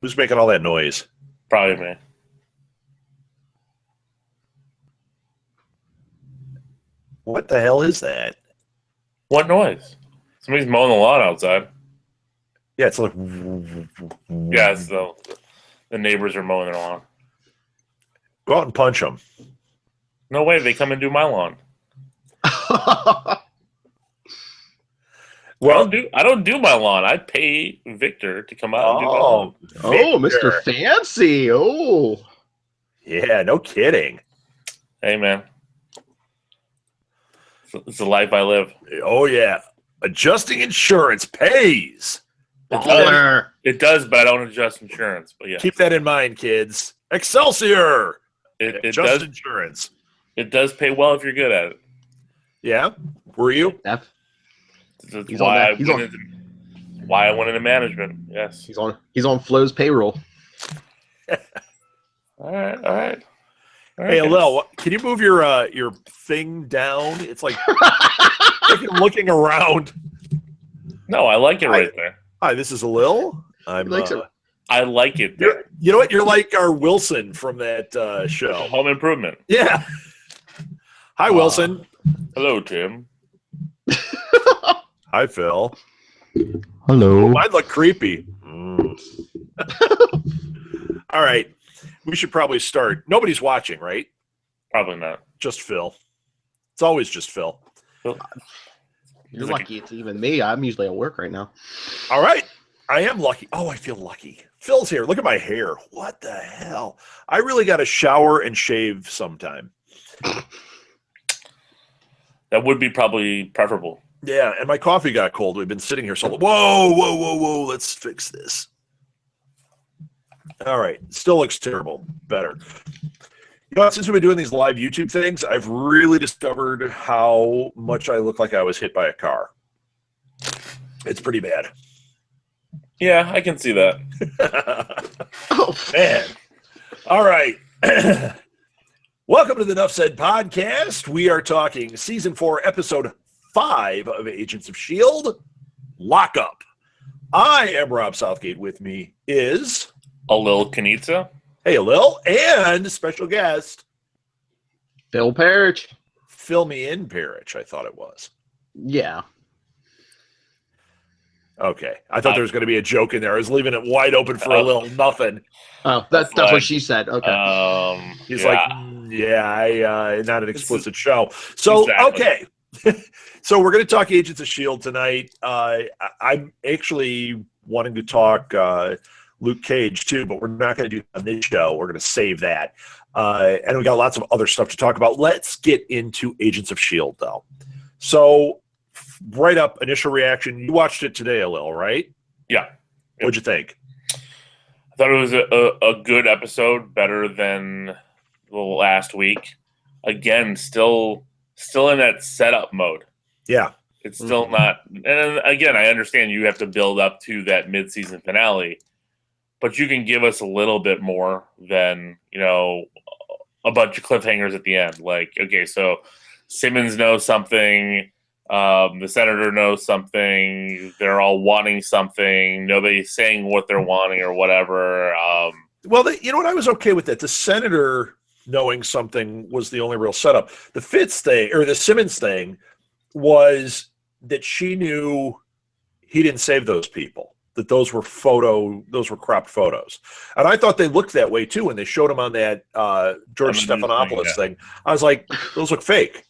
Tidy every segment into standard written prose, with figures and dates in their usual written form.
Who's making all that noise? Probably me. What the hell is that? What noise? Somebody's mowing the lawn outside. Yeah, it's like. Yeah, it's the neighbors are mowing their lawn. Go out and punch them. No way, they come and do my lawn. Well, I don't do my lawn. I pay Victor to come out and do my lawn. Victor. Mr. Fancy. Oh. Yeah, no kidding. Hey, man. It's the life I live. Oh, yeah. Adjusting insurance pays. It does, but I don't adjust insurance. But yeah, keep that in mind, kids. Excelsior. It Adjust does insurance. It does pay well if you're good at it. Yeah. Were you? That's why I went into management. Yes. He's on Flo's payroll. All right. Hey, Alil, can you move your thing down? It's like looking around. No, I like it right there. Hi, this is Alil. I like it there. You know what? You're like our Wilson from that show. Home Improvement. Yeah. Hi, Wilson. Hello, Tim. Hi, Phil. Hello. Mine look creepy. All right. We should probably start. Nobody's watching, right? Probably not. Just Phil. It's always just Phil. You're lucky it's even me. I'm usually at work right now. All right. I am lucky. Oh, I feel lucky. Phil's here. Look at my hair. What the hell? I really got to shower and shave sometime. That would be probably preferable. Yeah, and my coffee got cold. We've been sitting here so long. Whoa. Let's fix this. All right. Still looks terrible. Better. You know, since we've been doing these live YouTube things, I've really discovered how much I look like I was hit by a car. It's pretty bad. Yeah, I can see that. Oh, man. All right. Welcome to the Nuff Said podcast. We are talking Season 4, Episode 5 of Agents of S.h.i.e.L.D., Lockup. I am Rob Southgate. With me is... Alil Kanitsa. Hey, Alil. And special guest... Phil Parrish. Fill me in, Parrish, I thought it was. Yeah. Okay. I thought there was going to be a joke in there. I was leaving it wide open for a little nothing. Oh, that's what she said. Okay. He's like, not an explicit show. So, exactly. Okay. So we're going to talk Agents of S.h.i.e.L.D. tonight. I'm actually wanting to talk Luke Cage too, but we're not going to do it on this show. We're going to save that. And we got lots of other stuff to talk about. Let's get into Agents of S.h.i.e.L.D. though. So right up, initial reaction. You watched it today, Alil, right? Yeah. What'd you think? I thought it was a good episode, better than the last week. Again, still in that setup mode. Yeah. It's still not, and again, I understand you have to build up to that mid-season finale, but you can give us a little bit more than, a bunch of cliffhangers at the end. Like, okay, so Simmons knows something, the senator knows something, they're all wanting something, nobody's saying what they're wanting or whatever. Well, you know what? I was okay with that. The senator knowing something was the only real setup. The Fitz thing, or the Simmons thing, was that she knew he didn't save those people, that those were cropped photos. And I thought they looked that way too when they showed them on that George Stephanopoulos thing. I was like, those look fake.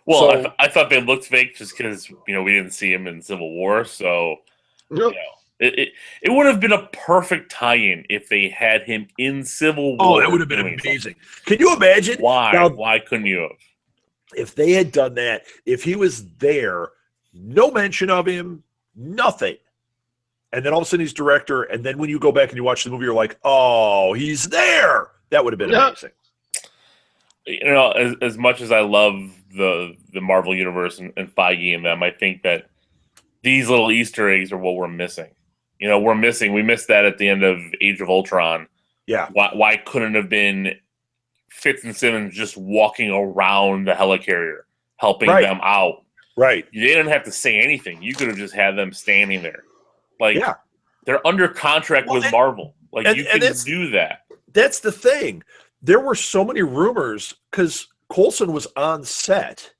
Well, so, I thought they looked fake just because, we didn't see him in Civil War. So, it would have been a perfect tie-in if they had him in Civil War. Oh, that would have been amazing. Something. Can you imagine? Why couldn't you have? If they had done that, if he was there, no mention of him, nothing. And then all of a sudden he's director, and then when you go back and you watch the movie, you're like, oh, he's there. That would have been amazing. As much as I love the Marvel Universe and Feige and them, I think that these little Easter eggs are what we're missing. We missed that at the end of Age of Ultron. Yeah. Why couldn't have been Fitz and Simmons just walking around the helicarrier, helping them out? Right. They didn't have to say anything. You could have just had them standing there. Like, They're under contract with Marvel. Like, you can do that. That's the thing. There were so many rumors because Coulson was on set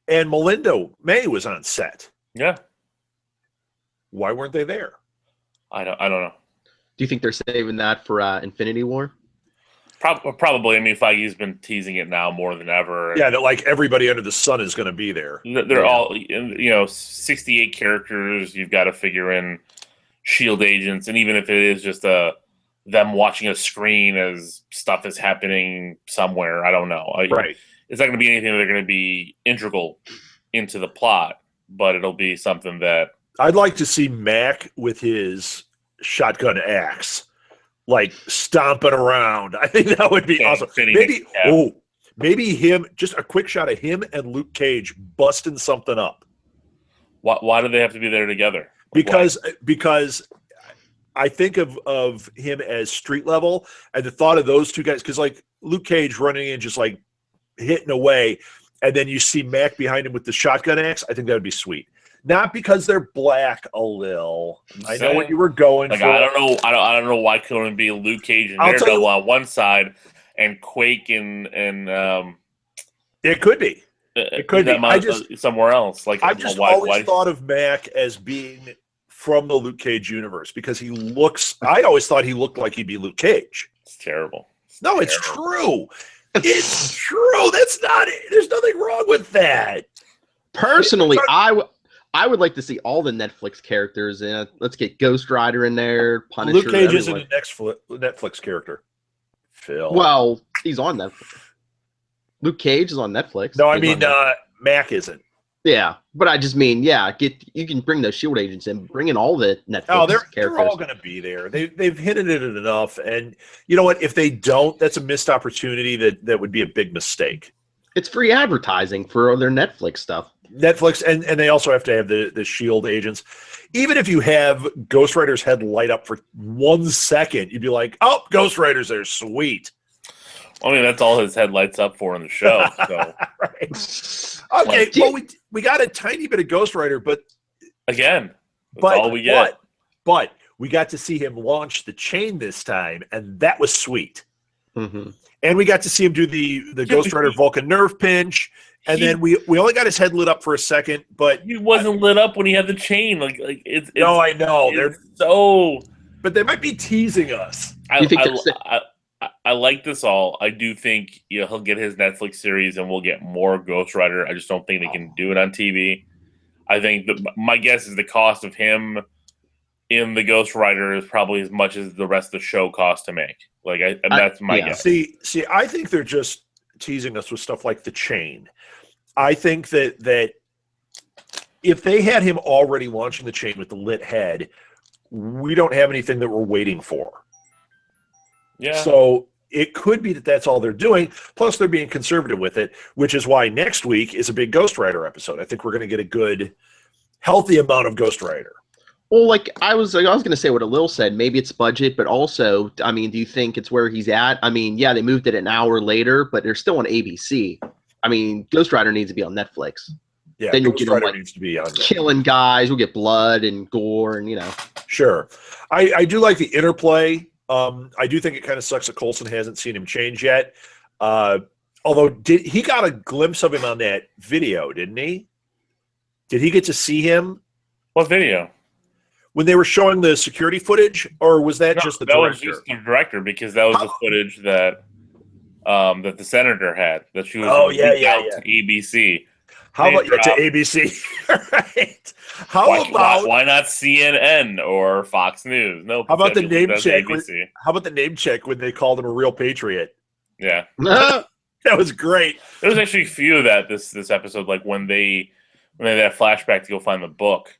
and Melinda May was on set. Yeah. Why weren't they there? I don't know. Do you think they're saving that for Infinity War? Probably. I mean, Feige's been teasing it now more than ever. Yeah, that like everybody under the sun is going to be there. They're all, 68 characters. You've got to figure in S.H.I.E.L.D. agents, and even if it is just them watching a screen as stuff is happening somewhere, I don't know. Right. It's not going to be anything that are going to be integral into the plot, but it'll be something that I'd like to see Mac with his shotgun axe, like stomping around. I think that would be awesome. Maybe him, just a quick shot of him and Luke Cage busting something up. Why do they have to be there together? Because I think of him as street level, and the thought of those two guys, because like Luke Cage running in just like hitting away, and then you see Mac behind him with the shotgun axe. I think that would be sweet. Not because they're black, Alil. I know what you were going for. I don't know. I don't know why couldn't be Luke Cage and Daredevil on one side, and Quake and it could be. It could be. Somewhere else. Like I've just always thought of Mac as being from the Luke Cage universe because he looks. I always thought he looked like he'd be Luke Cage. It's terrible. No, it's true. It's true. That's not it. There's nothing wrong with that. Personally, I would like to see all the Netflix characters in. Let's get Ghost Rider in there. Punisher. Luke Cage isn't a Netflix character. Phil. Well, he's on Netflix. Luke Cage is on Netflix. No, I mean Mac isn't. Yeah, but I just mean, you can bring those S.H.I.E.L.D. agents in, bring in all the Netflix characters. They're all going to be there. They've hinted at it enough, and you know what? If they don't, that's a missed opportunity. That would be a big mistake. It's free advertising for their Netflix stuff. Netflix, and they also have to have the S.H.I.E.L.D. agents. Even if you have Ghost Rider's head light up for 1 second, you'd be like, "Oh, Ghost Rider's there, sweet." I mean, that's all his head lights up for in the show. So. Right. Okay, well, we got a tiny bit of Ghost Rider, but again, that's all we get. But we got to see him launch the chain this time, and that was sweet. Mm-hmm. And we got to see him do the Ghost Rider Vulcan nerve pinch. And then we only got his head lit up for a second, but he wasn't lit up when he had the chain. Like it's no, I know they're so. But they might be teasing us. I like this all. I do think he'll get his Netflix series, and we'll get more Ghost Rider. I just don't think they can do it on TV. I think my guess is the cost of him in the Ghost Rider is probably as much as the rest of the show costs to make. Like that's my guess. See, I think they're just teasing us with stuff like the chain. I think that if they had him already launching the chain with the lit head, we don't have anything that we're waiting for. Yeah. So it could be that that's all they're doing. Plus, they're being conservative with it, which is why next week is a big Ghost Rider episode. I think we're going to get a good, healthy amount of Ghost Rider. Well, like I was going to say what Alil said. Maybe it's budget, but also, I mean, do you think it's where he's at? I mean, yeah, they moved it an hour later, but they're still on ABC. I mean, Ghost Rider needs to be on Netflix. Yeah, then Ghost Rider needs to be on killing guys. We'll get blood and gore, and Sure, I do like the interplay. I do think it kind of sucks that Coulson hasn't seen him change yet. Although he got a glimpse of him on that video, didn't he? Did he get to see him? What video? When they were showing the security footage, or was that just the director? That was just the director, because that was the footage that that the senator had. That she was out to ABC. How about to ABC? Right. Why not CNN or Fox News? No. How about the name check? How about the name check when they called him a real patriot? Yeah. That was great. There was actually a few of that this episode, like when they had that flashback to go find the book.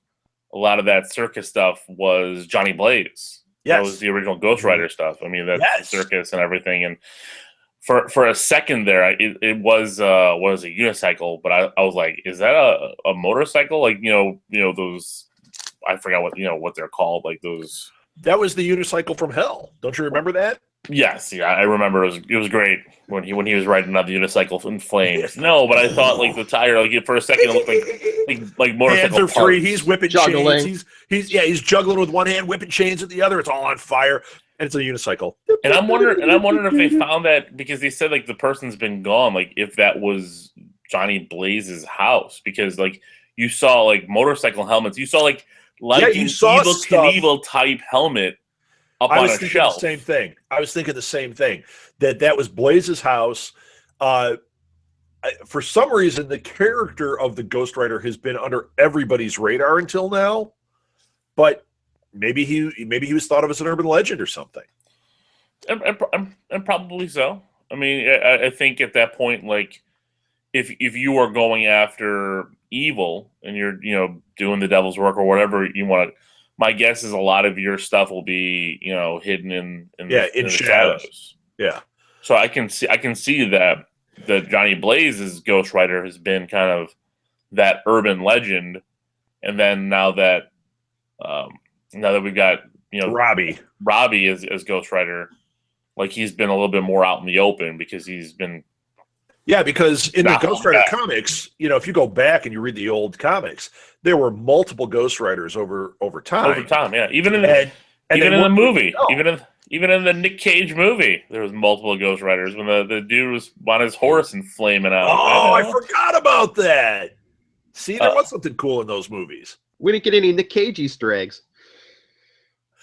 A lot of that circus stuff was Johnny Blaze. Yes. That was the original Ghost Rider stuff. I mean, that's the circus and everything. And for a second there, it was a unicycle, but I was like, is that a motorcycle? Like, those, I forgot what they're called, like those. That was the unicycle from hell. Don't you remember that? Yes, yeah, I remember it was great when he was riding on the unicycle in flames. No, but I thought like the tire, like for a second, it looked like motorcycle Hands are free. parts. He's whipping Juggling. chains. He's juggling with one hand, whipping chains with the other. It's all on fire, and it's a unicycle. And I'm wondering if they found that because they said like the person's been gone, like if that was Johnny Blaze's house, because like you saw like motorcycle helmets, you saw like you saw Evil stuff. Knievel type helmet up I on was a thinking shelf. the same thing. I was thinking the same thing. That was Blaze's house. For some reason, the character of the Ghost Rider has been under everybody's radar until now, but maybe he was thought of as an urban legend or something. And probably so. I mean, I think at that point, like, if you are going after evil and you're doing the devil's work or whatever you want to, my guess is a lot of your stuff will be hidden in the shadows. Yeah. So I can see that Johnny Blaze's Ghost Rider has been kind of that urban legend, and then now that we've got Robbie as Ghost Rider, like he's been a little bit more out in the open because he's been. Yeah, because in the Ghost Rider comics, if you go back and you read the old comics, there were multiple Ghost Riders over time. Over time, yeah. Even in the movie, even in the Nick Cage movie, there was multiple Ghost Riders when the dude was on his horse and flaming out. Oh, I forgot about that. See, there was something cool in those movies. We didn't get any Nick Cage Easter eggs.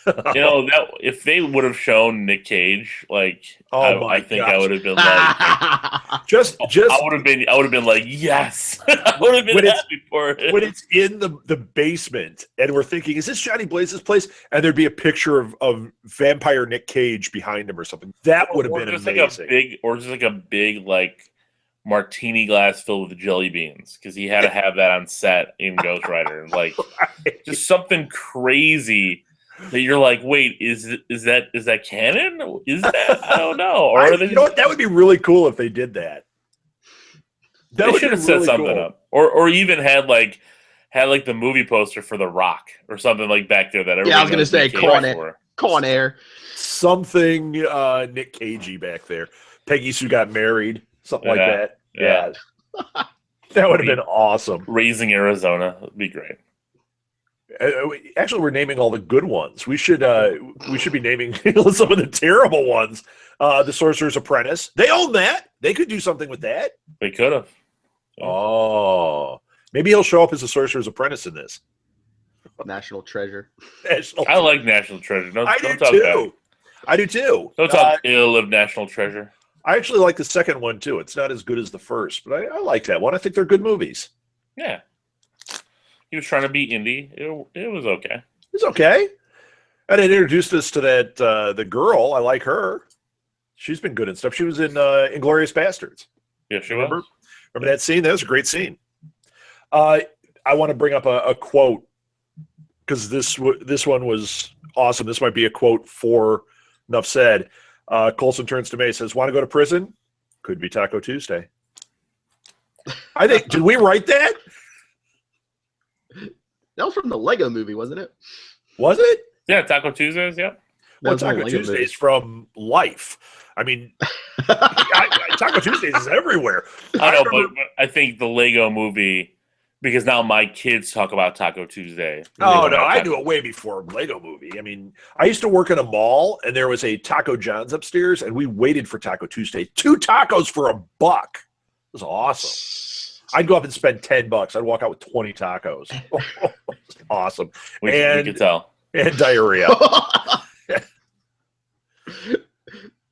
That if they would have shown Nick Cage, like, I think I would have been like, I would have been like, yes, I would have been happy for it. When it's in the basement, and we're thinking, is this Johnny Blaze's place? And there'd be a picture of vampire Nick Cage behind him or something. That would have been amazing. Just like a big like martini glass filled with jelly beans, because he had to have that on set in Ghost Rider, like just something crazy. That you're like, wait, is that canon? Is that? I don't know. Or you know what? That would be really cool if they did that. They should have set something up, or even had like the movie poster for The Rock or something like back there that everybody. Yeah, I was gonna say Con Air, something Nick Cagey back there. Peggy Sue Got Married, something like that. Yeah, that would have been awesome. Raising Arizona would be great. Actually, we're naming all the good ones. We should be naming some of the terrible ones. The Sorcerer's Apprentice. They own that. They could do something with that. They could have. Yeah. Oh, maybe he'll show up as a Sorcerer's Apprentice in this. National Treasure. I like National Treasure. I do too. Don't talk ill of National Treasure. I actually like the second one too. It's not as good as the first, but I like that one. I think they're good movies. Yeah. He was trying to be indie. It was okay. It's okay. And it introduced us to that the girl. I like her. She's been good and stuff. She was in Inglourious Bastards. Yeah, she was. Remember that scene? That was a great scene. I want to bring up a quote because this one was awesome. This might be a quote for Nuff said. Coulson turns to me and says, "Want to go to prison? Could be Taco Tuesday." I think. Did we write that? That was from the Lego movie, wasn't it? Was it? Yeah, Taco Tuesdays, yeah. Well, Taco Tuesdays from Life. I mean, Taco Tuesdays is everywhere. I know, but I think the Lego movie, because now my kids talk about Taco Tuesday. Oh, no, I knew it way before Lego movie. I mean, I used to work in a mall, and there was a Taco John's upstairs, and we waited for Taco Tuesday. 2 tacos for $1. It was awesome. I'd go up and spend $10. I'd walk out with 20 tacos. Awesome. We can tell. And diarrhea.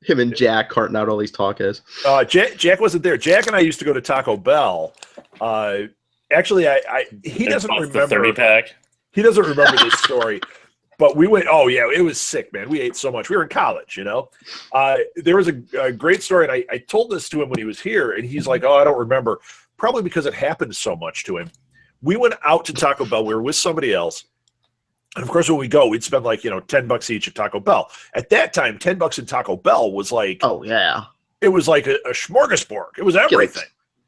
Him and Jack carting out all these tacos. Jack wasn't there. Jack and I used to go to Taco Bell. Actually, he doesn't remember. The 30-pack. He doesn't remember this story. But we went, oh, yeah, it was sick, man. We ate so much. We were in college, There was a great story, and I told this to him when he was here, and he's like, oh, I don't remember. Probably because it happened so much to him. We went out to Taco Bell. We were with somebody else. And, of course, when we go, we'd spend like, $10 each at Taco Bell. At that time, $10 in Taco Bell was like – oh, yeah. It was like a smorgasbord. It was everything.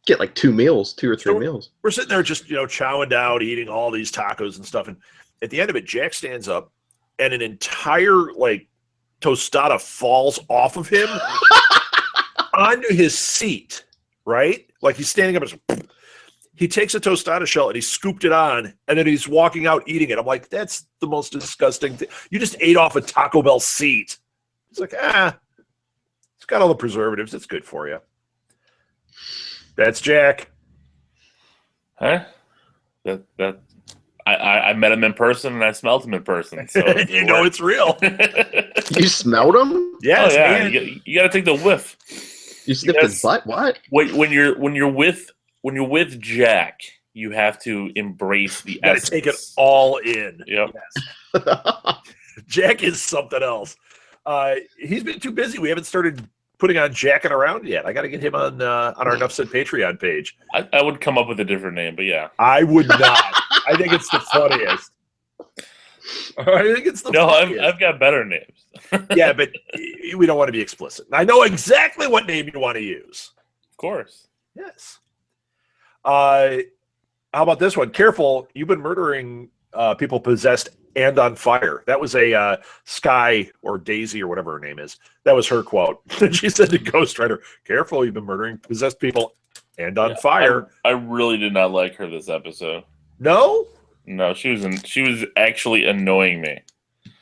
Get like 2 meals, 2 or 3 meals. We're sitting there just, chowing down, eating all these tacos and stuff. And at the end of it, Jack stands up, and an entire, like, tostada falls off of him onto his seat, right? Like he's standing up and he takes a tostada shell and he scooped it on, and then he's walking out eating it. I'm like, that's the most disgusting thing. You just ate off a Taco Bell seat. It's like, it's got all the preservatives. It's good for you. That's Jack. Huh? I met him in person and I smelled him in person. So you know it's real. You smelled him? Yes, oh, yeah. man. You got to take the whiff. You sniffed his butt? What? When you're with Jack, you have to embrace the essence. Take it all in. Yep. Yes. Jack is something else. He's been too busy. We haven't started putting on Jacking Around yet. I got to get him on our Nuff Said Patreon page. I would come up with a different name, but yeah. I would not. I think it's the funniest. I think it's the funniest. I've got better names. Yeah, but we don't want to be explicit. I know exactly what name you want to use. Of course. Yes. How about this one? Careful, you've been murdering people possessed and on fire. That was a Sky or Daisy or whatever her name is. That was her quote. She said to Ghost Rider, careful, you've been murdering possessed people and on fire. I really did not like her this episode. No? No, she was actually annoying me.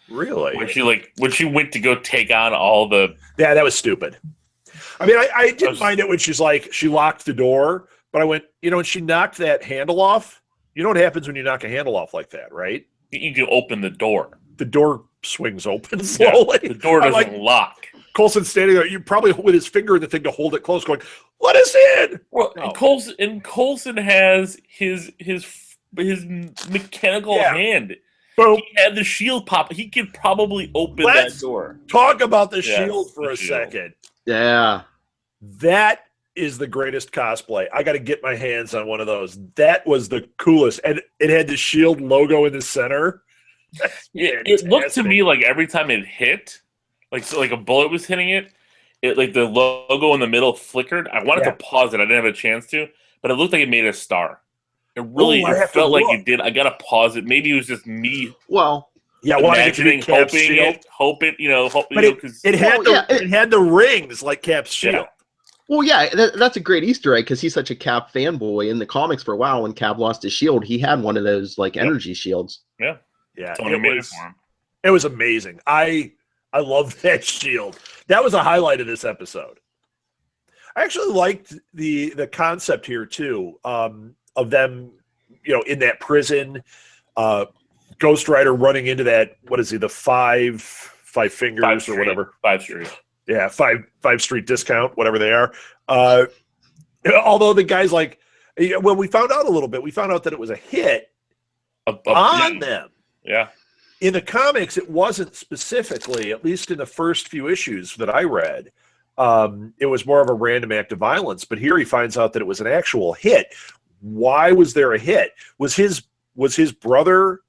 Really? When she went to go take on all the... Yeah, that was stupid. I mean, I didn't mind it when she's like, she locked the door, but I went, when she knocked that handle off, you know what happens when you knock a handle off like that, right? You can open the door. The door swings open slowly. Yeah, the door doesn't lock. Colson's standing there, you probably with his finger in the thing to hold it close, going, "Let us in." Well, no. Coulson has his mechanical hand. Boom. He had the shield pop. He could probably open that door. Talk about the shield for a second. Yeah, that is the greatest cosplay. I got to get my hands on one of those. That was the coolest, and it had the shield logo in the center. It looked to me like every time it hit, like a bullet was hitting it, like the logo in the middle flickered. I wanted to pause it. I didn't have a chance to, but it looked like it made a star. It really felt like it did. I got to pause it. Maybe it was just me. Well, imagining, hoping because it had the rings like Cap's shield. Yeah. Well, yeah, that's a great Easter egg because he's such a Cap fanboy. In the comics for a while, when Cap lost his shield, he had one of those energy shields. Yeah. It was amazing. I love that shield. That was a highlight of this episode. I actually liked the concept here too, of them, in that prison. Ghost Rider running into that. What is he? The five fingers or whatever. 5 Street. Yeah, 5 Street discount, whatever they are. Although the guy's like, well, we found out a little bit. We found out that it was a hit on them. Yeah. In the comics, it wasn't specifically, at least in the first few issues that I read. It was more of a random act of violence. But here he finds out that it was an actual hit. Why was there a hit? Was his brother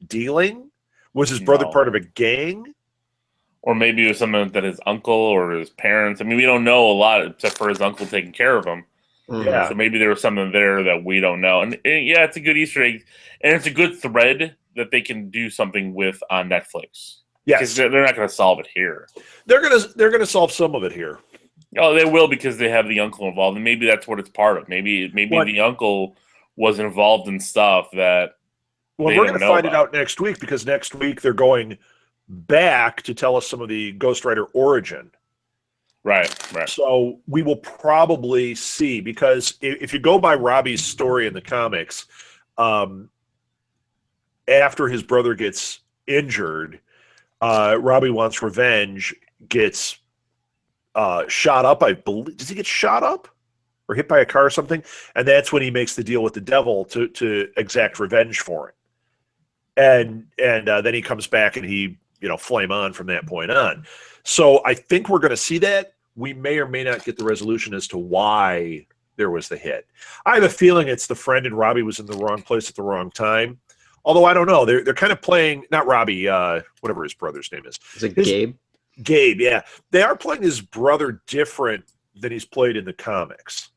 dealing? Was his brother part of a gang? Or maybe it was something that his uncle or his parents. I mean, we don't know a lot except for his uncle taking care of him. Yeah. So maybe there was something there that we don't know. And yeah, it's a good Easter egg, and it's a good thread that they can do something with on Netflix. Yes, because they're not going to solve it here. They're gonna solve some of it here. Oh, they will because they have the uncle involved, and maybe that's what it's part of. Maybe the uncle was involved in stuff that. Well, we're going to find it out next week because next week they're going back to tell us some of the Ghost Rider origin. Right. So we will probably see, because if you go by Robbie's story in the comics, after his brother gets injured, Robbie wants revenge, gets shot up, I believe. Does he get shot up or hit by a car or something? And that's when he makes the deal with the devil to exact revenge for it. And then he comes back and he, flame on from that point on. So I think we're going to see that. We may or may not get the resolution as to why there was the hit. I have a feeling it's the friend and Robbie was in the wrong place at the wrong time. Although I don't know. They're kind of playing, not Robbie, whatever his brother's name is. Is it Gabe? Gabe, yeah. They are playing his brother different than he's played in the comics.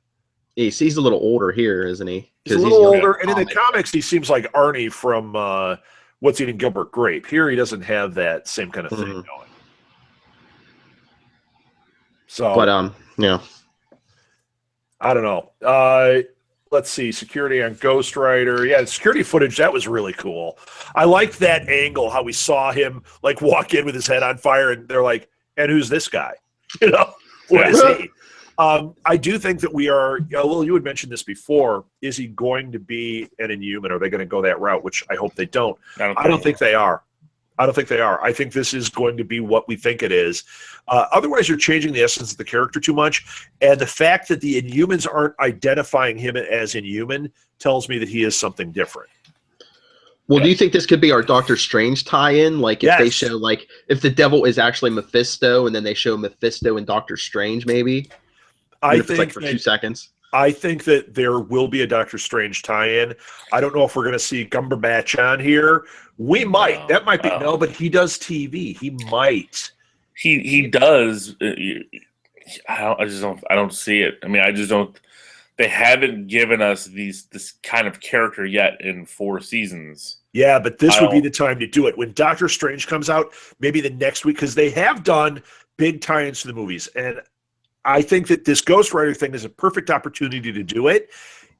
He's a little older here, isn't he? He's a little older, and in the comics, he seems like Arnie from What's Eating Gilbert Grape. Here, he doesn't have that same kind of thing going. So, But I don't know. Let's see. Security on Ghost Rider. Yeah, security footage, that was really cool. I liked that angle, how we saw him like walk in with his head on fire, and they're like, and who's this guy? What is he? I do think that we are, Lil, you had mentioned this before. Is he going to be an Inhuman? Are they going to go that route? Which I hope they don't. I don't think they are. I don't think they are. I think this is going to be what we think it is. Otherwise, you're changing the essence of the character too much. And the fact that the Inhumans aren't identifying him as Inhuman tells me that he is something different. Well, do you think this could be our Doctor Strange tie-in? Like, if they Yes. show, like, if the devil is actually Mephisto, and then they show Mephisto and Doctor Strange, maybe? I Even if it's, think like, for 2 seconds. I think that there will be a Doctor Strange tie-in. I don't know if we're going to see Cumberbatch on here. We might. No, that might be no, but he does TV. He might. He does. I don't see it. I mean, I just don't. They haven't given us this kind of character yet in 4 seasons. Yeah, but this would be the time to do it. When Doctor Strange comes out, maybe the next week, because they have done big tie-ins to the movies. And I think that this Ghost Rider thing is a perfect opportunity to do it,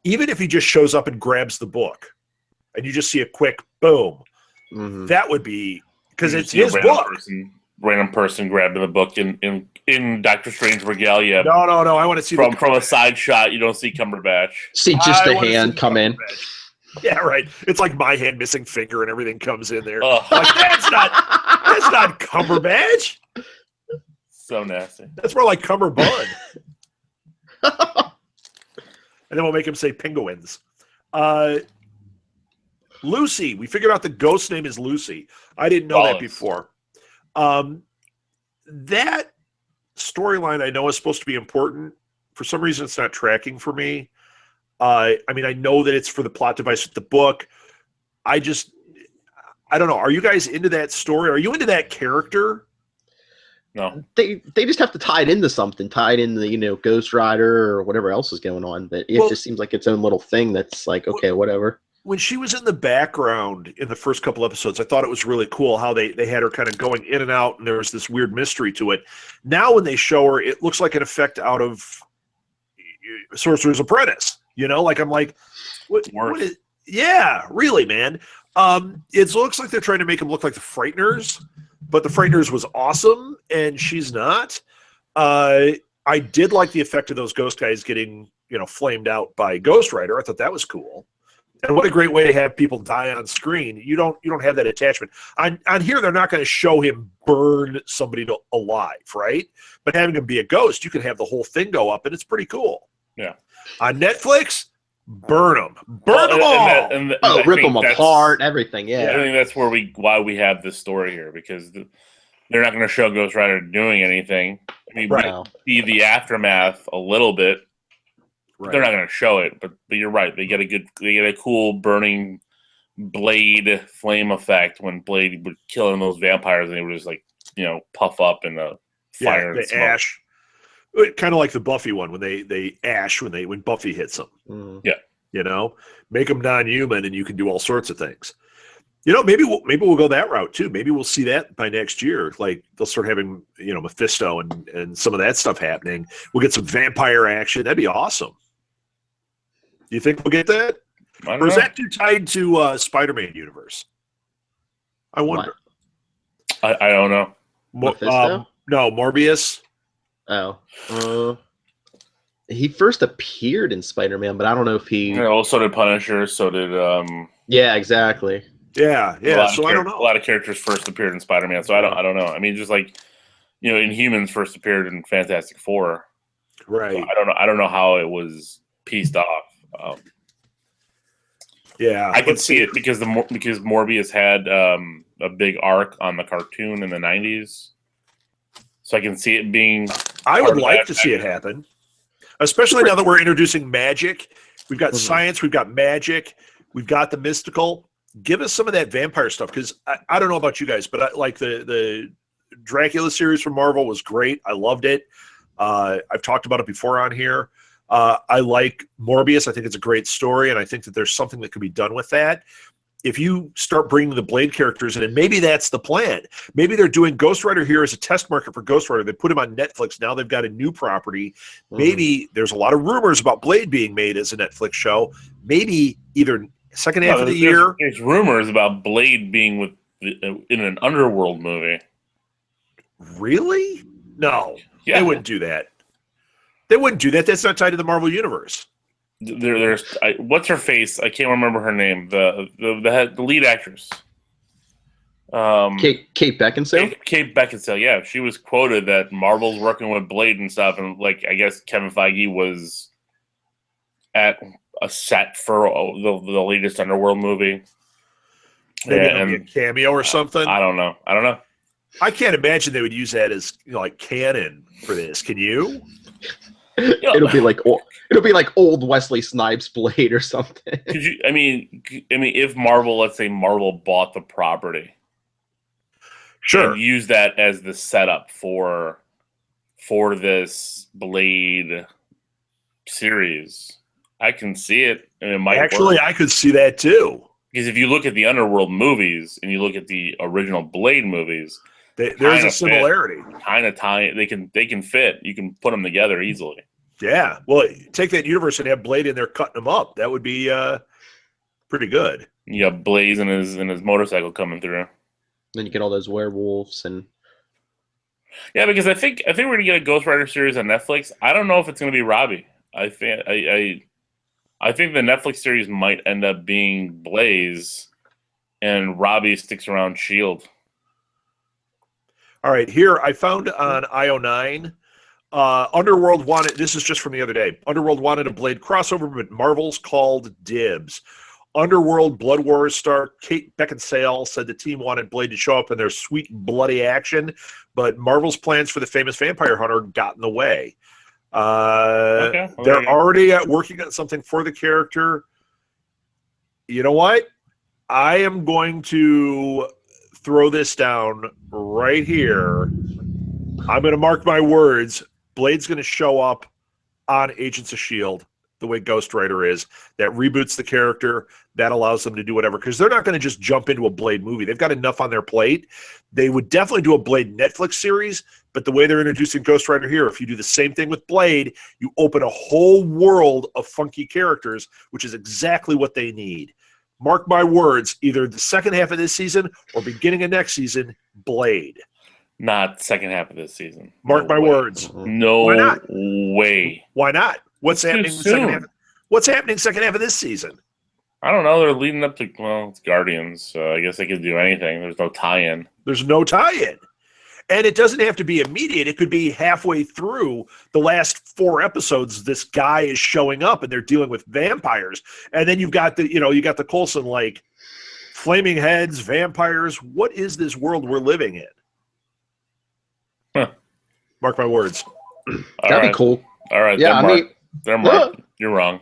even if he just shows up and grabs the book. And you just see a quick boom. Mm-hmm. That would be, because it's his book. Random person grabbing the book in Doctor Strange regalia. No. I want to see from a side shot. You don't see Cumberbatch. See just the hand come in. Yeah, right. It's like my hand missing finger and everything comes in there. Ugh. Like that's not Cumberbatch. So nasty. That's more like Cumberbund. And then we'll make him say penguins. Lucy. We figured out the ghost name is Lucy. I didn't know that before. That storyline I know is supposed to be important. For some reason, it's not tracking for me. I mean, I know that it's for the plot device with the book. I don't know. Are you guys into that story? Are you into that character? No. They just have to tie it into something. Tie it into, Ghost Rider or whatever else is going on. But it just seems like its own little thing that's like, okay, whatever. When she was in the background in the first couple episodes, I thought it was really cool how they had her kind of going in and out, and there was this weird mystery to it. Now when they show her, it looks like an effect out of Sorcerer's Apprentice. Like I'm like, what is? Yeah, really, man. It looks like they're trying to make him look like the Frighteners, but the Frighteners was awesome, and she's not. I did like the effect of those ghost guys getting flamed out by Ghost Rider. I thought that was cool. And what a great way to have people die on screen. You don't have that attachment. On here, they're not going to show him burn somebody alive, right? But having him be a ghost, you can have the whole thing go up, and it's pretty cool. Yeah. On Netflix, burn them. Burn them all. Rip them apart, everything, yeah. I think that's why we have this story here, because they're not going to show Ghost Rider doing anything. I mean, we see the aftermath a little bit. Right. They're not going to show it, but you're right. They get a cool burning blade flame effect when Blade would kill those vampires, and they would just puff up in the fire. Yeah, the ash. Kind of like the Buffy one when they ash when Buffy hits them. Mm. Yeah, make them non-human, and you can do all sorts of things. Maybe we'll go that route too. Maybe we'll see that by next year. Like they'll start having Mephisto and some of that stuff happening. We'll get some vampire action. That'd be awesome. Do you think we'll get that? Or is that too tied to Spider-Man universe? I wonder. I don't know. No, Morbius. Oh. He first appeared in Spider-Man, but I don't know if he... so did Punisher, so did... Yeah, exactly. Yeah. So I don't know. A lot of characters first appeared in Spider-Man, so I don't know. I mean, just like, Inhumans first appeared in Fantastic Four. Right. So I don't know how it was pieced off. Yeah. I can see it because Morbius had a big arc on the cartoon in the 90s. So I can see it being... I would like to see it happen. Especially now that we're introducing magic. We've got science, we've got magic, we've got the mystical. Give us some of that vampire stuff, because I don't know about you guys, but like the Dracula series from Marvel was great. I loved it. I've talked about it before on here. I like Morbius. I think it's a great story, and I think that there's something that could be done with that. if you start bringing the Blade characters in, and maybe that's the plan. Maybe they're doing Ghost Rider here as a test market for Ghost Rider. They put him on Netflix. Now they've got a new property. Maybe there's a lot of rumors about Blade being made as a Netflix show. Maybe either second half of the year. There's rumors about Blade being in an Underworld movie. Really? No. Yeah. They wouldn't do that. They wouldn't do that. That's not tied to the Marvel Universe. What's her face? I can't remember her name. The lead actress. Kate Beckinsale. Kate Beckinsale. Yeah, she was quoted that Marvel's working with Blade and stuff, and like I guess Kevin Feige was at a set for the latest Underworld movie. Maybe it'll be a cameo or something. I don't know. I can't imagine they would use that as like canon for this. Can you? It'll be like old Wesley Snipes Blade or something. Could you? I mean, if Marvel, let's say Marvel bought the property, sure, and use that as the setup for this Blade series, I can see it, and it might actually work. I could see that too. Because if you look at the Underworld movies and you look at the original Blade movies, there's a similarity. Kind of tie. They can fit. You can put them together easily. Yeah. Well, take that universe and have Blade in there cutting them up. That would be pretty good. You got Blaze and his motorcycle coming through. Then you get all those werewolves and. Yeah, because I think we're gonna get a Ghost Rider series on Netflix. I don't know if it's gonna be Robbie. I think the Netflix series might end up being Blaze, and Robbie sticks around Shield. All right, here I found on IO9, Underworld wanted, this is just from the other day, Underworld wanted a Blade crossover, but Marvel's called dibs. Underworld Blood Wars star Kate Beckinsale said the team wanted Blade to show up in their sweet bloody action, but Marvel's plans for the famous vampire hunter got in the way. They're already working on something for the character. You know what? I am going to throw this down right here. I'm going to mark my words. Blade's going to show up on Agents of S.H.I.E.L.D. the way Ghost Rider is. That reboots the character. That allows them to do whatever. Because they're not going to just jump into a Blade movie. They've got enough on their plate. They would definitely do a Blade Netflix series. But the way they're introducing Ghost Rider here, if you do the same thing with Blade, you open a whole world of funky characters, which is exactly what they need. Mark my words, either the second half of this season or beginning of next season, Blade. Not second half of this season. Mark my words. No Why not? way. Why not? What's happening second half? What's happening second half of this season? I don't know. They're leading up to, it's Guardians, so I guess they could do anything. There's no tie-in. There's no tie-in. And it doesn't have to be immediate. It could be halfway through the last 4 episodes. This guy is showing up, and they're dealing with vampires. And then you've got the Coulson, like, flaming heads, vampires. What is this world we're living in? Huh. Mark my words. That'd be cool. All right. Yeah, they're marked. You're wrong.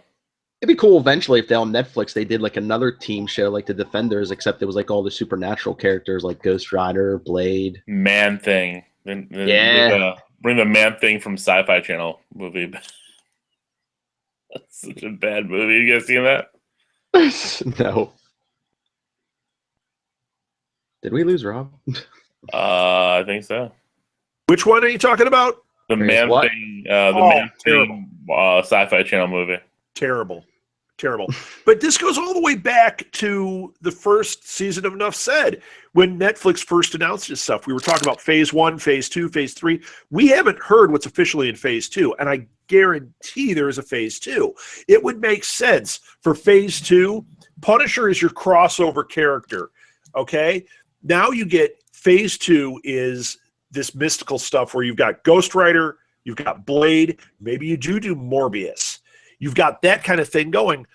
It'd be cool eventually if they on Netflix they did like another team show like the Defenders, except it was like all the supernatural characters like Ghost Rider, Blade, Man Thing. Bring the Man Thing from Sci-Fi Channel movie. That's such a bad movie. You guys seen that? No. Did we lose Rob? I think so. Which one are you talking about? The Man Thing. Man Thing Sci-Fi Channel movie. Terrible. But this goes all the way back to the first season of Nuff Said. When Netflix first announced this stuff, we were talking about phase 1, phase 2, phase 3. We haven't heard what's officially in phase 2, and I guarantee there is a phase 2. It would make sense for phase 2. Punisher is your crossover character, okay? Now you get phase 2 is this mystical stuff where you've got Ghost Rider, you've got Blade, maybe you do Morbius. You've got that kind of thing going.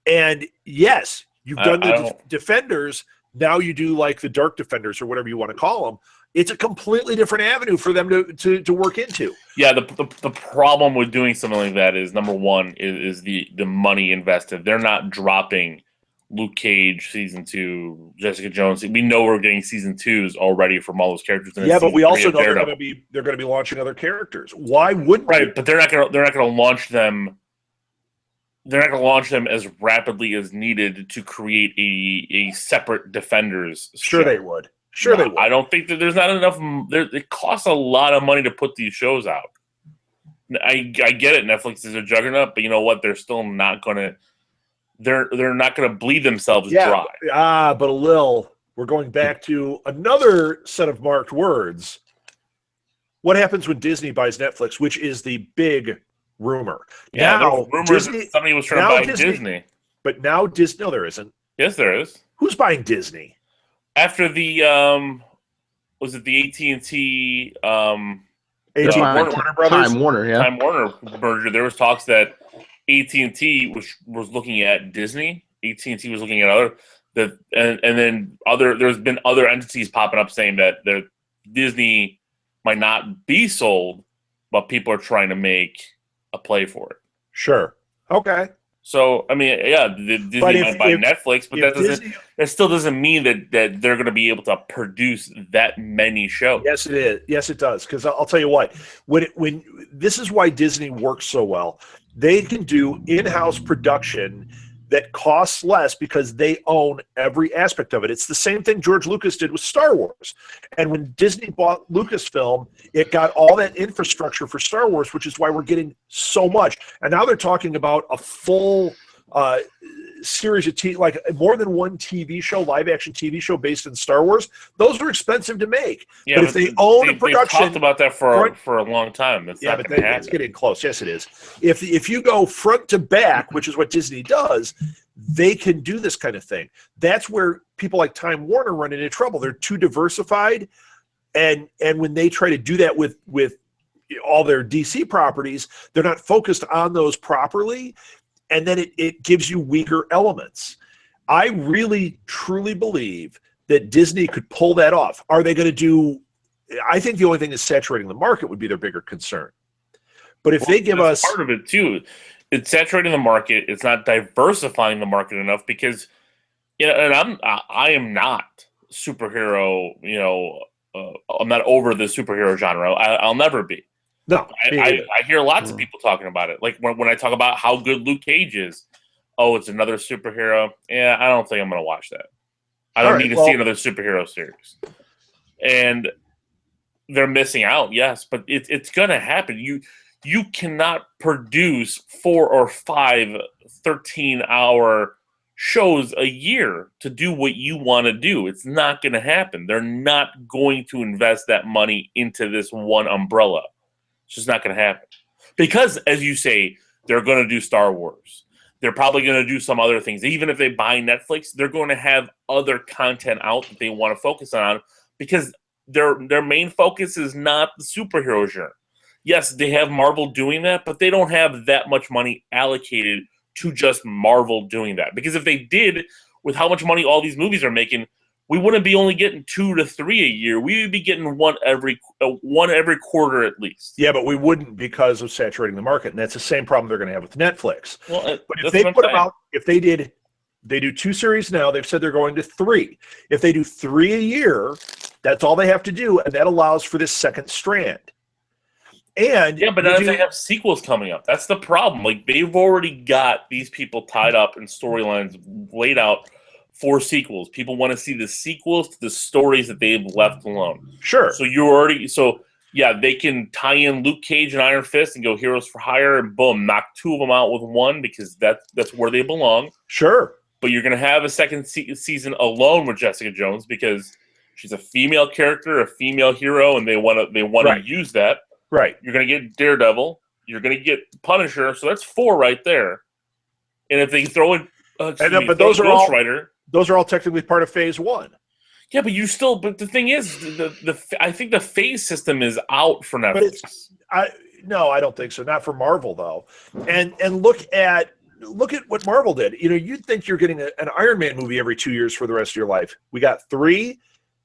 And yes, you've done the Defenders. Now you do like the Dark Defenders or whatever you want to call them. It's a completely different avenue for them to work into. Yeah, the problem with doing something like that is, number one, is the money invested. They're not dropping Luke Cage season 2, Jessica Jones. We know we're getting season 2s already from all those characters. Yeah, but we also know they're going to be launching other characters. Why wouldn't But they're not going to launch them they're not going to launch them as rapidly as needed to create a separate Defenders Sure show. they would. Sure they would. I don't think that there's not enough. It costs a lot of money to put these shows out. I get it. Netflix is a juggernaut, but you know what? They're still not going to. They're not going to bleed themselves dry. But Alil, we're going back to another set of marked words. What happens when Disney buys Netflix, which is the big rumor? Yeah, now, rumors that somebody was trying to buy Disney. But now Disney, no, there isn't. Yes, there is. Who's buying Disney? After the was it the AT&T Warner Brothers? Time Warner merger? There was talks that AT&T was looking at Disney. AT&T was looking at other and then there's been other entities popping up saying that Disney might not be sold, but people are trying to make a play for it. Sure. Okay. So I mean, yeah, Disney might buy Netflix, but that still doesn't mean that they're going to be able to produce that many shows. Yes, it is. Yes, it does. Because I'll tell you what, when this is why Disney works so well. They can do in-house production that costs less because they own every aspect of it. It's the same thing George Lucas did with Star Wars. And when Disney bought Lucasfilm, it got all that infrastructure for Star Wars, which is why we're getting so much. And now they're talking about a full series of like more than one TV show, live-action TV show based in Star Wars. Those are expensive to make. Yeah, but if they own a production, they've talked about that for a long time. It's not going to happen. It's getting close. Yes, it is. If you go front to back, which is what Disney does, they can do this kind of thing. That's where people like Time Warner run into trouble. They're too diversified, and when they try to do that with all their DC properties, they're not focused on those properly. And then it gives you weaker elements. I really, truly believe that Disney could pull that off. Are they going to do – I think the only thing that's saturating the market would be their bigger concern. But if they give us – part of it, too. It's saturating the market. It's not diversifying the market enough because – and I am not superhero – I'm not over the superhero genre. I'll never be. No, I hear lots of people talking about it. Like when I talk about how good Luke Cage is, it's another superhero. Yeah, I don't think I'm going to watch that. I don't need to see another superhero series. And they're missing out, yes, but it's going to happen. You cannot produce 4 or 5 13-hour shows a year to do what you want to do. It's not going to happen. They're not going to invest that money into this one umbrella. It's just not going to happen. Because, as you say, they're going to do Star Wars. They're probably going to do some other things. Even if they buy Netflix, they're going to have other content out that they want to focus on because their main focus is not the superhero genre. Yes, they have Marvel doing that, but they don't have that much money allocated to just Marvel doing that. Because if they did, with how much money all these movies are making, we wouldn't be only getting 2 to 3 a year. We would be getting one every quarter at least. Yeah, but we wouldn't because of saturating the market, and that's the same problem they're going to have with Netflix. Well, but if they put them out, they do 2 series now. They've said they're going to 3. If they do 3 a year, that's all they have to do, and that allows for this second strand. And yeah, but now they have sequels coming up. That's the problem. Like they've already got these people tied up in storylines laid out for sequels. People want to see the sequels to the stories that they've left alone. Sure. So they can tie in Luke Cage and Iron Fist and go Heroes for Hire and boom, knock 2 of them out with 1 because that's where they belong. Sure. But you're going to have a second season alone with Jessica Jones because she's a female character, a female hero, and they want to use that. Right. You're going to get Daredevil. You're going to get Punisher. So that's 4 right there. And if they throw in Ghost Rider. Those are all technically part of Phase 1. Yeah, but the thing is, I think the phase system is out for Netflix. No, I don't think so. Not for Marvel though. And look at what Marvel did. You'd think you're getting an Iron Man movie every 2 years for the rest of your life. We got 3.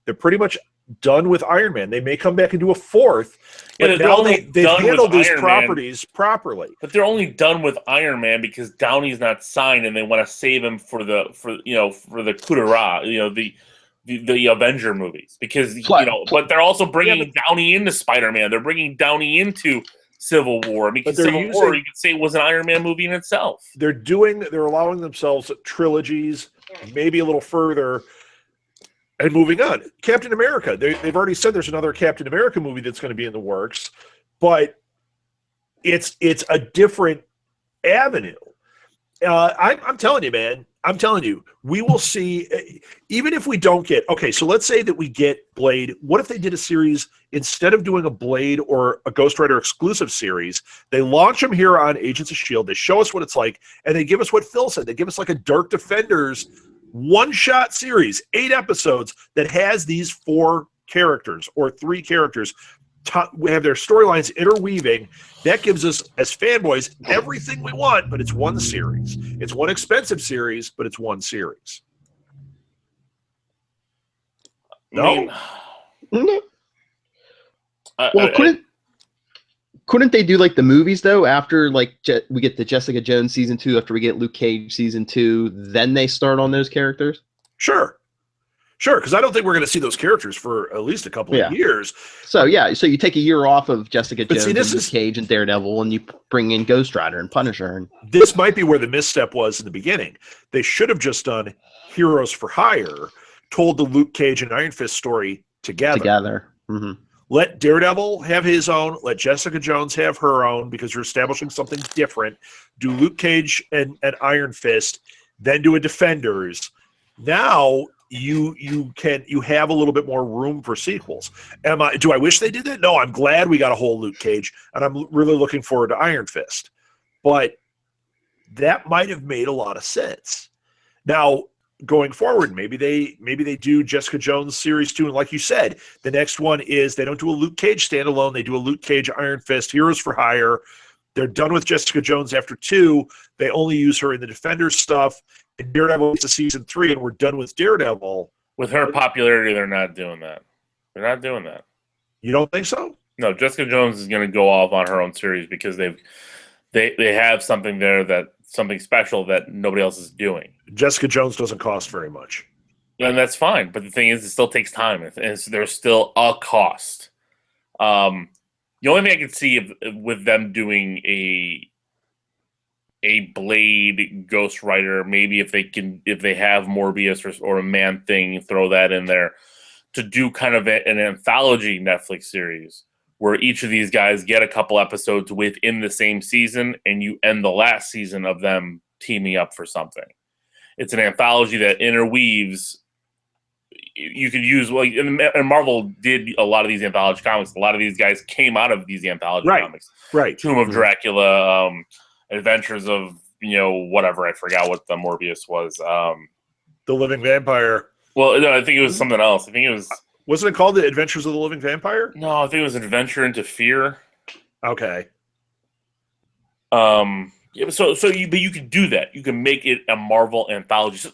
They're pretty much done with Iron Man. They may come back and do a 4th, but now they've handled these properties properly. But they're only done with Iron Man because Downey's not signed, and they want to save him for the coup de grace, the Avenger movies. Because but they're also bringing Downey into Spider-Man. They're bringing Downey into Civil War. I mean, War, you could say, was an Iron Man movie in itself. They're allowing themselves trilogies, maybe a little further, and moving on. Captain America. They've already said there's another Captain America movie that's going to be in the works, but it's a different avenue. I'm telling you, man. I'm telling you, we will see, even if we don't get, okay, so let's say that we get Blade. What if they did a series, instead of doing a Blade or a Ghost Rider exclusive series, they launch them here on Agents of S.H.I.E.L.D., they show us what it's like, and they give us what Phil said. They give us like a Dark Defenders one-shot series, 8 episodes, that has these 4 characters or 3 characters. We have their storylines interweaving. That gives us, as fanboys, everything we want, but it's one series. It's one expensive series, but it's one series. No? No. Well, couldn't they do like the movies though? After like we get the Jessica Jones season 2, after we get Luke Cage season 2, then they start on those characters? Sure, because I don't think we're going to see those characters for at least a couple of years. So so you take a year off of Jessica Jones, and Luke Cage, and Daredevil, and you bring in Ghost Rider and Punisher. And this might be where the misstep was in the beginning. They should have just done Heroes for Hire, told the Luke Cage and Iron Fist story together. Mm-hmm. Let Daredevil have his own. Let Jessica Jones have her own, because you're establishing something different. Do Luke Cage and Iron Fist, then do a Defenders. Now you have a little bit more room for sequels. Do I wish they did that? No, I'm glad we got a whole Luke Cage, and I'm really looking forward to Iron Fist. But that might have made a lot of sense. Now, going forward, maybe they do Jessica Jones series 2, and like you said, the next one is they don't do a Luke Cage standalone. They do a Luke Cage, Iron Fist, Heroes for Hire. They're done with Jessica Jones after 2. They only use her in the Defenders stuff. And Daredevil is to season 3, and we're done with Daredevil. With her popularity, they're not doing that. They're not doing that. You don't think so? No, Jessica Jones is going to go off on her own series because they have something there, that something special that nobody else is doing. Jessica Jones doesn't cost very much. And that's fine. But the thing is, it still takes time. And there's still a cost. The only thing I could see with them doing a Blade Ghost Rider, maybe if they have Morbius or a Man-Thing, throw that in there, to do kind of an anthology Netflix series where each of these guys get a couple episodes within the same season, and you end the last season of them teaming up for something. It's an anthology that interweaves. You could use, well, and Marvel did a lot of these anthology comics. A lot of these guys came out of these anthology comics. Right. Tomb of Dracula, Adventures of, whatever. I forgot what the Morbius was. The Living Vampire. Well, no, I think it was something else. I think it was... Wasn't it called The Adventures of the Living Vampire? No, I think it was Adventure into Fear. Okay. But you could do that. You can make it a Marvel anthology. So,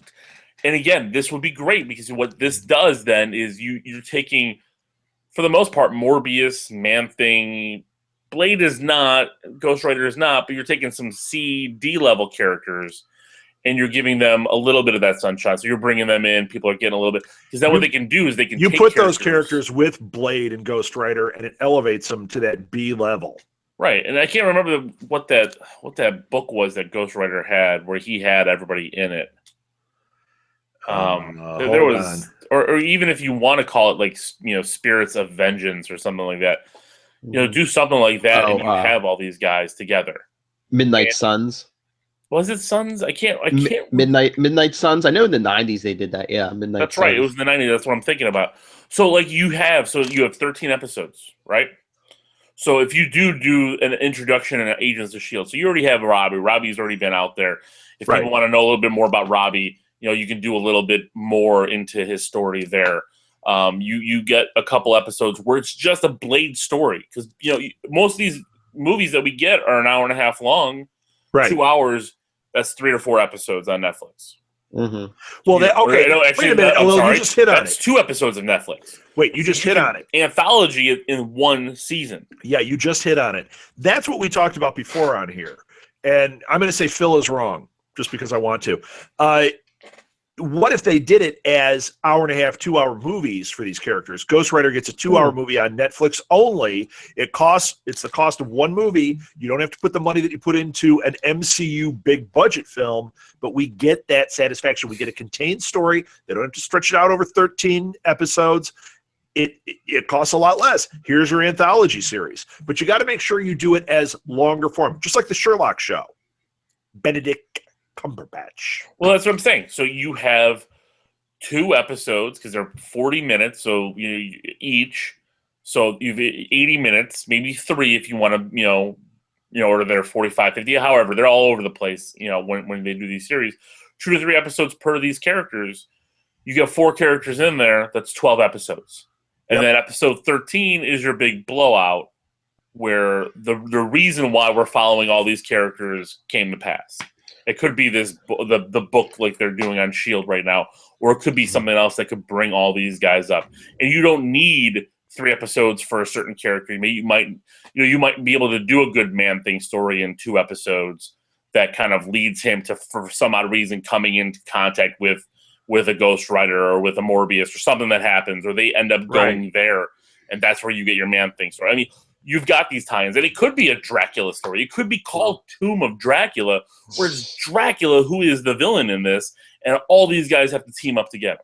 and again, this would be great, because what this does then is you're taking, for the most part, Morbius, Man-Thing, Blade is not, Ghost Rider is not, but you're taking some C, D level characters, and you're giving them a little bit of that sunshine. So you're bringing them in. People are getting a little bit, because then what they can do is they can take put those characters with Blade and Ghost Rider, and it elevates them to that B level. Right, and I can't remember what that book was that Ghost Rider had, where he had everybody in it. There was, or even if you want to call it like Spirits of Vengeance or something like that, do something like that, and you have all these guys together. Midnight Suns. Was it Suns? I can't. Midnight Suns. I know in the 90s they did that. Yeah, Midnight. That's Suns. right. It was in the 90s. That's what I'm thinking about. So you have 13 episodes, right? So if you do an introduction and Agents of S.H.I.E.L.D., so you already have Robbie. Robbie's already been out there. If people want to know a little bit more about Robbie, you can do a little bit more into his story there. You get a couple episodes where it's just a Blade story, because most of these movies that we get are an hour and a half long, 2 hours. That's 3 or 4 episodes on Netflix. Mm-hmm. Well, actually, wait a minute. You just hit on That's 2 episodes of Netflix. Wait, you just hit on it. Anthology in one season. Yeah, you just hit on it. That's what we talked about before on here. And I'm going to say Phil is wrong, just because I want to. what if they did it as hour and a half, 2 hour movies for these characters? Ghost Rider gets a 2 hour movie on Netflix only. It's the cost of one movie. You don't have to put the money that you put into an MCU big budget film, but we get that satisfaction. We get a contained story. They don't have to stretch it out over 13 episodes. It costs a lot less. Here's your anthology series. But you got to make sure you do it as longer form, just like the Sherlock show. Benedict Cumberbatch. Well, that's what I'm saying. So you have 2 episodes because they're 40 minutes, so each. So you've 80 minutes, maybe 3 if you want to, or they're 45, 50. However, they're all over the place. When they do these series, 2 to 3 episodes per these characters. You get 4 characters in there. That's 12 episodes, and then episode 13 is your big blowout, where the reason why we're following all these characters came to pass. It could be the book like they're doing on S.H.I.E.L.D. right now, or it could be something else that could bring all these guys up. And you don't need 3 episodes for a certain character. You might be able to do a good Man-Thing story in 2 episodes that kind of leads him to, for some odd reason, coming into contact with a Ghost Rider or with a Morbius or something that happens, or they end up going there, and that's where you get your Man-Thing story. I mean, you've got these tie-ins, and it could be a Dracula story. It could be called Tomb of Dracula, where it's Dracula who is the villain in this, and all these guys have to team up together.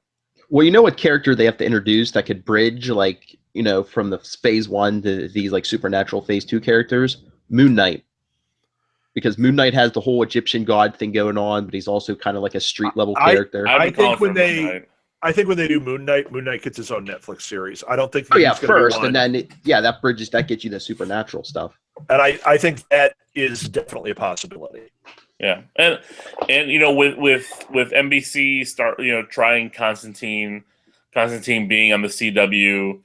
Well, you know what character they have to introduce that could bridge, from the phase 1 to these supernatural phase 2 characters? Moon Knight. Because Moon Knight has the whole Egyptian god thing going on, but he's also kind of like a street level character. I think when they do Moon Knight gets his own Netflix series. I don't think. First, and then that gets you the supernatural stuff. And I think that is definitely a possibility. Yeah, and with NBC trying Constantine being on the CW.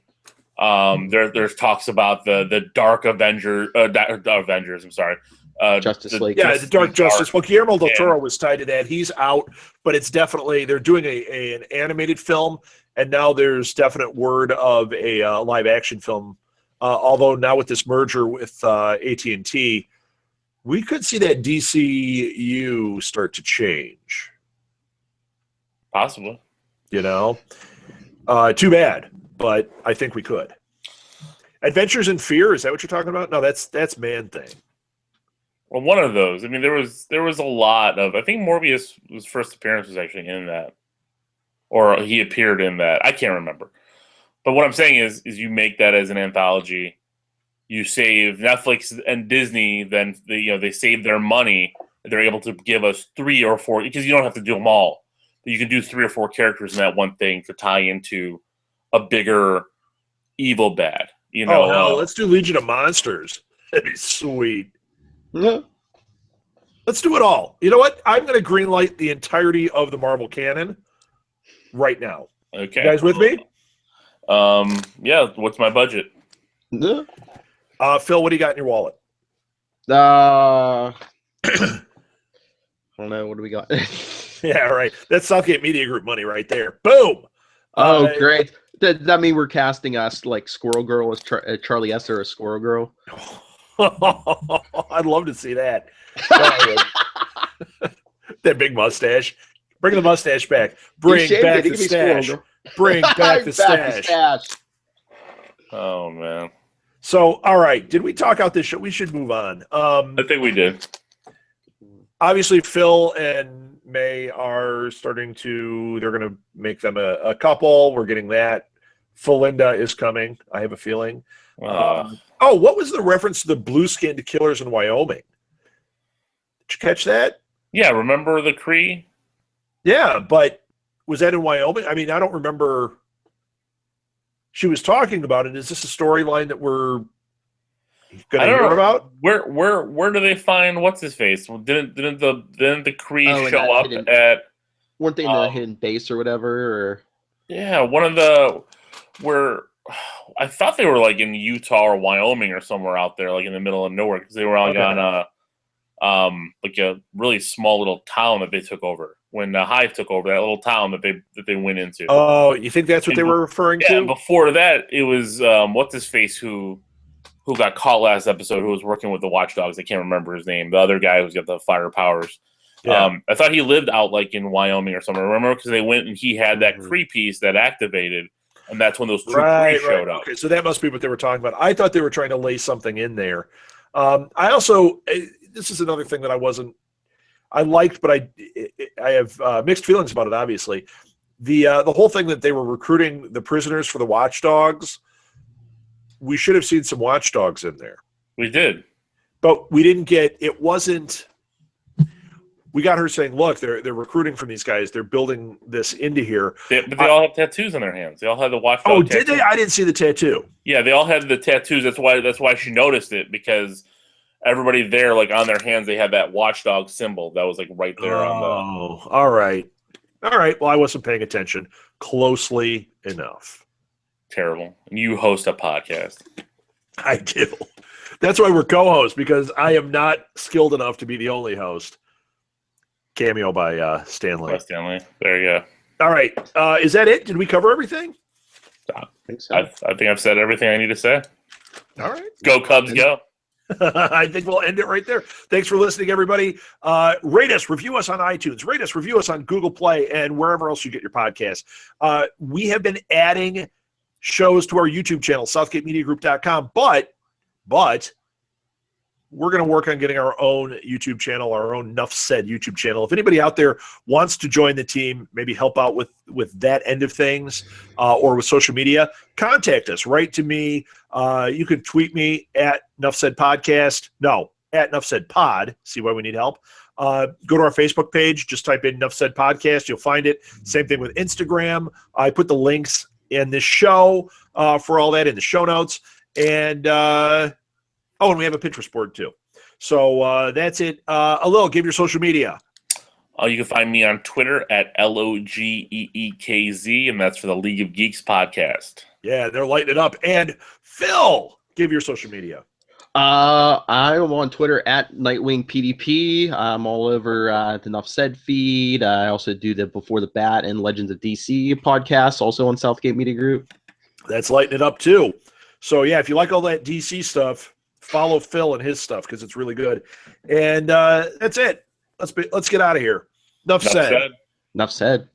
There's talks about the Dark Avengers. I'm sorry. Justice League. Yeah, the Dark Justice. Well, Guillermo del Toro was tied to that. He's out, but it's definitely they're doing an animated film, and now there's definite word of a live action film. Although now with this merger with AT&T, we could see that DCU start to change. Possibly. Too bad, but I think we could. Adventures in Fear, is that what you're talking about? No, that's Man-Thing. Well, one of those. I mean, there was a lot of. I think Morbius' first appearance was actually in that, or he appeared in that. I can't remember. But what I'm saying is you make that as an anthology. You save Netflix and Disney. Then they save their money. They're able to give us 3 or 4 because you don't have to do them all. You can do 3 or 4 characters in that one thing to tie into a bigger evil bad. Let's do Legion of Monsters. That'd be sweet. Yeah. Let's do it all. You know what? I'm going to greenlight the entirety of the Marvel canon right now. Okay. You guys with me? Yeah. What's my budget? Yeah. Phil, what do you got in your wallet? I don't know. What do we got? Yeah, right. That's Southgate Media Group money right there. Boom. Oh, great. Does that mean we're casting us like Squirrel Girl as Charlie Esser as Squirrel Girl? I'd love to see that. That big mustache. Bring the mustache back. Bring back the stash. Bring back the stash. Oh, man. So, all right. Did we talk out this show? We should move on. I think we did. Obviously, Phil and May are starting to, they're going to make them a couple. We're getting that. Felinda is coming, I have a feeling. What was the reference to the blue-skinned killers in Wyoming? Did you catch that? Yeah, remember the Cree? Yeah, but was that in Wyoming? I mean, I don't remember. She was talking about it. Is this a storyline that we're going to hear about? Where do they find what's his face? Well, didn't the Cree show up at? Weren't they in the hidden base or whatever? Or yeah, one of the where. I thought they were like in Utah or Wyoming or somewhere out there, like in the middle of nowhere, because they were on like a really small little town that they took over when Hive took over, that little town that they went into. Oh, you think that's what they were referring to? Yeah, before that, it was what's his face who got caught last episode, who was working with the Watchdogs. I can't remember his name. The other guy who's got the fire powers. Yeah. I thought he lived out like in Wyoming or somewhere. Remember, because they went and he had that Kree piece that activated, and that's when those two Kree showed up. Okay, so that must be what they were talking about. I thought they were trying to lay something in there. I also, this is another thing that I liked, but I have mixed feelings about it. Obviously, the whole thing that they were recruiting the prisoners for the watchdogs. We should have seen some watchdogs in there. We did, but we didn't get. It wasn't. We got her saying, "Look, they're recruiting from these guys. They're building this into here." But they all have tattoos on their hands. They all had the watchdog. Oh, did they? I didn't see the tattoo. Yeah, they all had the tattoos. That's why she noticed it, because everybody there, like on their hands, they had that watchdog symbol that was like right there on the. Oh, all right. Well, I wasn't paying attention closely enough. Terrible. You host a podcast. I do. That's why we're co-hosts, because I am not skilled enough to be the only host. Cameo by Stanley. There you go. All right. Is that it? Did we cover everything? I think so. I think I've said everything I need to say. All right. Go Cubs, go. I think we'll end it right there. Thanks for listening, everybody. Rate us, review us on iTunes, rate us, review us on Google Play, and wherever else you get your podcasts. We have been adding shows to our YouTube channel, SouthgateMediaGroup.com, but we're going to work on getting our own YouTube channel, our own Nuff Said YouTube channel. If anybody out there wants to join the team, maybe help out with that end of things, or with social media, contact us. Write to me. You can tweet me at Nuff Said Podcast. No, at Nuff Said Pod. See why we need help. Go to our Facebook page. Just type in Nuff Said Podcast. You'll find it. Same thing with Instagram. I put the links in this show for all that in the show notes. And and we have a Pinterest board too. So that's it. Alil, give your social media. You can find me on Twitter at LOGEEKZ, and that's for the League of Geeks podcast. Yeah, they're lighting it up. And Phil, give your social media. I'm on Twitter at Nightwing PDP. I'm all over the Nuff Said feed. I also do the Before the Bat and Legends of DC podcasts, also on Southgate Media Group. That's lighting it up too. So yeah, if you like all that DC stuff, follow Phil and his stuff because it's really good. And that's it. Let's get out of here. Enough said. Enough said.